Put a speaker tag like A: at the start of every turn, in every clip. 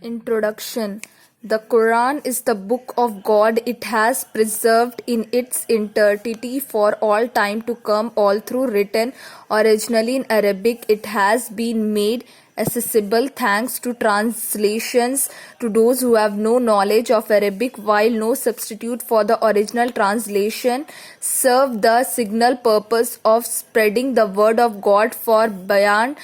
A: Introduction. The Quran is the book of God. It has preserved in its entirety for all time to come, all through written originally in Arabic. It has been made accessible thanks to translations to those who have no knowledge of Arabic, while no substitute for the original translation serve the signal purpose of spreading the word of God for beyond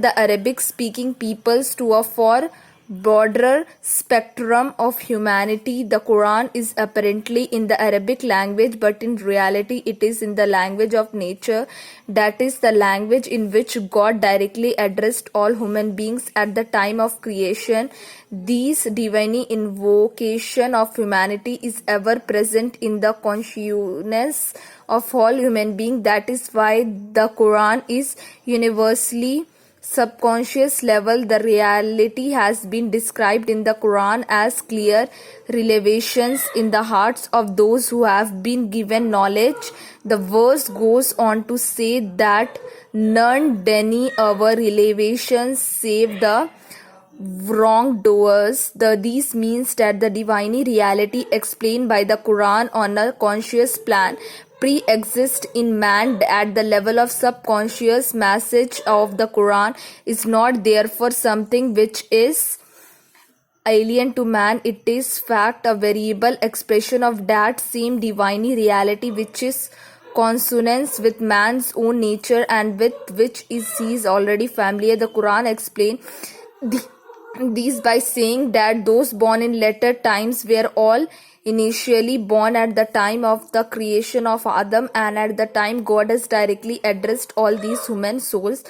A: the Arabic speaking peoples to a far broader spectrum of humanity. The Quran is apparently in the Arabic language, but in reality it is in the language of nature, that is, the language in which God directly addressed all human beings at the time of creation. This divine invocation of humanity is ever present in the consciousness of all human beings. That is why the Quran is universally subconscious level. The reality has been described in the Quran as clear revelations in the hearts of those who have been given knowledge. The verse goes on to say that none deny our revelations save the wrongdoers. This means that the divine reality explained by the Quran on a conscious plan pre-exists in man at the level of subconscious. Message of the Quran is not therefore something which is alien to man. It is fact a variable expression of that same divine reality which is consonance with man's own nature and with which he is already familiar. The Quran explains these by saying that those born in later times were all initially born at the time of the creation of Adam, and at the time God has directly addressed all these human souls.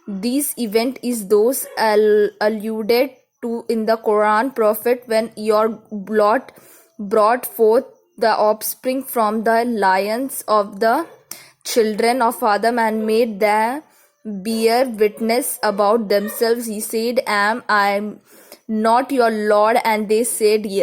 A: This event is those alluded to in the Quran. Prophet, when your blood brought forth the offspring from the lions of the children of Adam and made them bear witness about themselves, he said, Am I not your Lord? And they said, Yes.